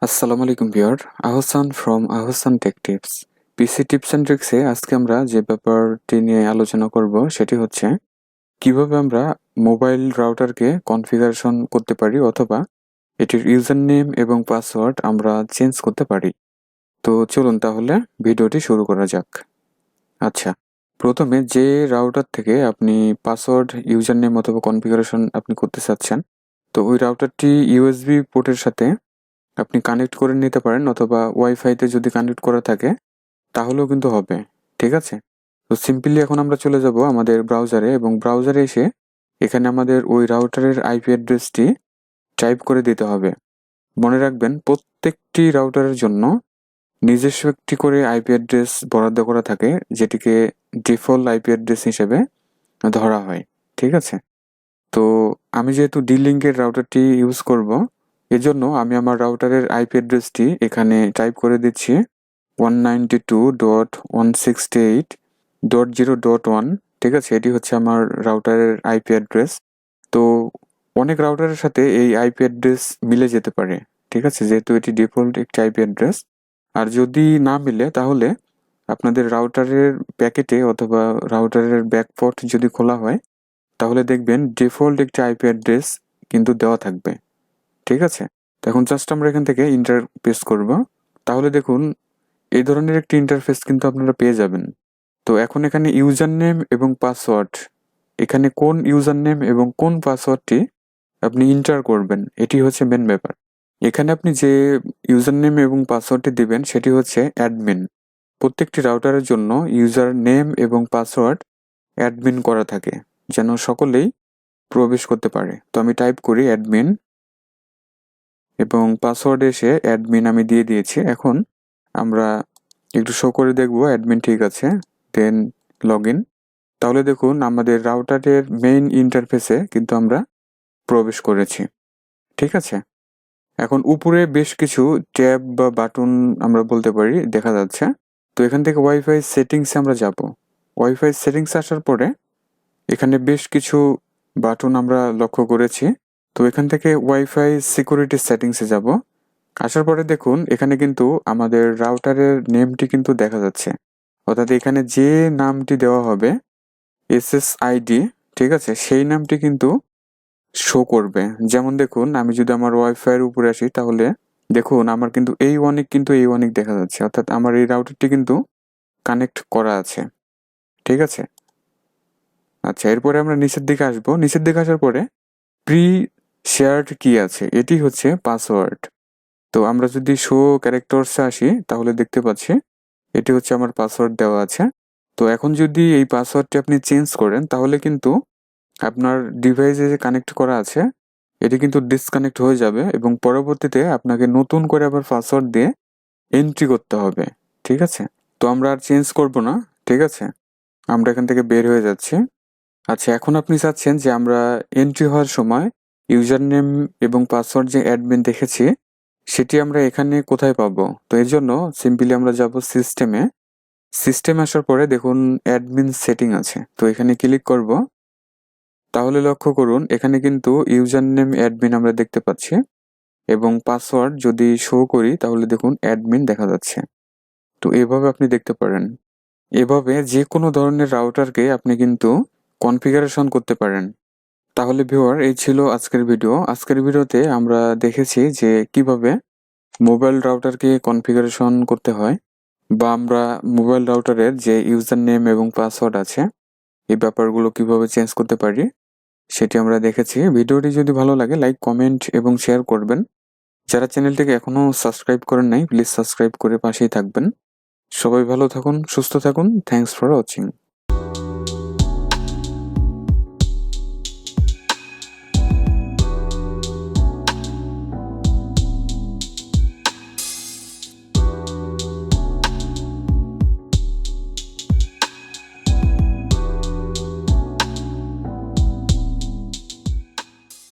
আসসালামু আলাইকুম viewer, Ahsan from Ahsan tech tips. PC tips and ট্রিক্সে আজকে আমরা যে ব্যাপারটি নিয়ে আলোচনা করব সেটি হচ্ছে কিভাবে আমরা মোবাইল রাউটারকে কনফিগারেশন করতে পারি অথবা এটির ইউজার নেম এবং পাসওয়ার্ড আমরা চেঞ্জ করতে পারি। তো চলুন তাহলে ভিডিওটি শুরু করা যাক। আচ্ছা, প্রথমে যে রাউটার থেকে আপনি পাসওয়ার্ড, ইউজার নেম অথবা কনফিগারেশন আপনি করতে চাচ্ছেন, তো ওই রাউটারটি ইউএসবি পোর্টের সাথে আপনি কানেক্ট করে নিতে পারেন অথবা ওয়াইফাইতে যদি কানেক্ট করা থাকে তাহলেও কিন্তু হবে। ঠিক আছে? তো সিম্পলি এখন আমরা চলে যাব আমাদের ব্রাউজারে এবং ব্রাউজারে এসে এখানে আমাদের ওই রাউটারের আইপি অ্যাড্রেসটি টাইপ করে দিতে হবে। মনে রাখবেন প্রত্যেকটি রাউটারের জন্য নিজস্ব একটি করে আইপি অ্যাড্রেস বরাদ্দ করা থাকে, যেটিকে ডিফল্ট আইপি অ্যাড্রেস হিসেবে ধরা হয়। ঠিক আছে? তো আমি যেহেতু ডি লিঙ্কের রাউটারটি ইউজ করব, এজন্য আমি আমার রাউটারের আইপি অ্যাড্রেসটি এখানে টাইপ করে দিচ্ছি 192.168.0.1। ঠিক আছে, এটি হচ্ছে আমার রাউটারের আইপি অ্যাড্রেস। তো অনেক রাউটারের সাথে এই আইপি অ্যাড্রেস মিলে যেতে পারে। ঠিক আছে, যেহেতু এটি ডিফল্ট একটি আইপি অ্যাড্রেস। আর যদি না মিলে তাহলে আপনাদের রাউটারের প্যাকেটে অথবা রাউটারের ব্যাকপোর্ট যদি খোলা হয় তাহলে দেখবেন ডিফল্ট একটি আইপি অ্যাড্রেস কিন্তু দেওয়া থাকবে। ঠিক আছে, তো এখন জাস্ট আমরা এখান থেকে ইন্টারফেস করব। তাহলে দেখুন এই ধরনের একটি ইন্টারফেস কিন্তু আপনারা পেয়ে যাবেন। তো এখন এখানে ইউজার নেম এবং পাসওয়ার্ড, এখানে কোন ইউজার নেম এবং কোন পাসওয়ার্ডটি আপনি ইন্টার করবেন এটি হচ্ছে মেন ব্যাপার। এখানে আপনি যে ইউজার নেম এবং পাসওয়ার্ডটি দিবেন সেটি হচ্ছে অ্যাডমিন। প্রত্যেকটি রাউটারের জন্য ইউজার নেম এবং পাসওয়ার্ড অ্যাডমিন করা থাকে যেন সকলেই প্রবেশ করতে পারে। তো আমি টাইপ করি অ্যাডমিন এবং পাসওয়ার্ড এসে অ্যাডমিন আমি দিয়ে দিয়েছি। এখন আমরা একটু শো করে দেখব অ্যাডমিন ঠিক আছে, দেন লগ ইন। তাহলে দেখুন আমাদের রাউটারের মেইন ইন্টারফেসে কিন্তু আমরা প্রবেশ করেছি। ঠিক আছে, এখন উপরে বেশ কিছু ট্যাব বা বাটন আমরা বলতে পারি দেখা যাচ্ছে। তো এখান থেকে ওয়াইফাই সেটিংসে আমরা যাব। ওয়াইফাই সেটিংস আসার পরে এখানে বেশ কিছু বাটন আমরা লক্ষ্য করেছি। তো এখান থেকে ওয়াইফাই সিকিউরিটি সেটিংসে যাব। আসার পরে দেখুন এখানে কিন্তু আমাদের রাউটারের নেমটি কিন্তু দেখা যাচ্ছে, অর্থাৎ এখানে যে নামটি দেওয়া হবে এসএসআইডি, ঠিক আছে, সেই নামটি কিন্তু শো করবে। যেমন দেখুন আমি যদি আমার ওয়াইফাইয়ের উপরে আসি তাহলে দেখুন আমার কিন্তু এই ওয়ানিক দেখা যাচ্ছে, অর্থাৎ আমার এই রাউটারটি কিন্তু কানেক্ট করা আছে। ঠিক আছে, আচ্ছা, এরপরে আমরা নিচের দিকে আসবো। নিচের দিকে আসার পরে প্রি শেয়ার্ড কি আছে, এটি হচ্ছে পাসওয়ার্ড। তো আমরা যদি শো ক্যারেক্টার্সে আসি তাহলে দেখতে পাচ্ছি এটি হচ্ছে আমার পাসওয়ার্ড দেওয়া আছে। তো এখন যদি এই পাসওয়ার্ডটি আপনি চেঞ্জ করেন তাহলে কিন্তু আপনার ডিভাইসে যে কানেক্ট করা আছে এটি কিন্তু ডিসকানেক্ট হয়ে যাবে এবং পরবর্তীতে আপনাকে নতুন করে আবার পাসওয়ার্ড দিয়ে এন্ট্রি করতে হবে। ঠিক আছে, তো আমরা আর চেঞ্জ করব না। ঠিক আছে, আমরা এখান থেকে বের হয়ে যাচ্ছি। আচ্ছা, এখন আপনি চাচ্ছেন যে আমরা এন্ট্রি হওয়ার সময় ইউজার নেম এবং পাসওয়ার্ড যে অ্যাডমিন দেখেছি সেটি আমরা এখানে কোথায় পাবো। তো এর জন্য সিম্পলি আমরা যাব সিস্টেমে। সিস্টেমে আসার পরে দেখুন অ্যাডমিন সেটিং আছে, তো এখানে ক্লিক করব। তাহলে লক্ষ্য করুন এখানে কিন্তু ইউজার নেম অ্যাডমিন আমরা দেখতে পাচ্ছি এবং পাসওয়ার্ড যদি শো করি তাহলে দেখুন অ্যাডমিন দেখা যাচ্ছে। তো এভাবে আপনি দেখতে পারেন। এভাবে যে কোনো ধরনের রাউটারকে আপনি কিন্তু কনফিগারেশন করতে পারেন। তাহলে ভিউয়ার, এই ছিল আজকের ভিডিও। আজকের ভিডিওতে আমরা দেখেছি যে কিভাবে মোবাইল রাউটারকে কনফিগারেশন করতে হয় বা আমরা মোবাইল রাউটারের যে ইউজার নেম এবং পাসওয়ার্ড আছে এই ব্যাপারগুলো কিভাবে চেঞ্জ করতে পারি সেটি আমরা দেখেছি। ভিডিওটি যদি ভালো লাগে লাইক, কমেন্ট এবং শেয়ার করবেন। যারা চ্যানেলটিকে এখনো সাবস্ক্রাইব করেন নাই প্লিজ সাবস্ক্রাইব করে পাশেই থাকবেন। সবাই ভালো থাকুন, সুস্থ থাকুন। Thanks for watching.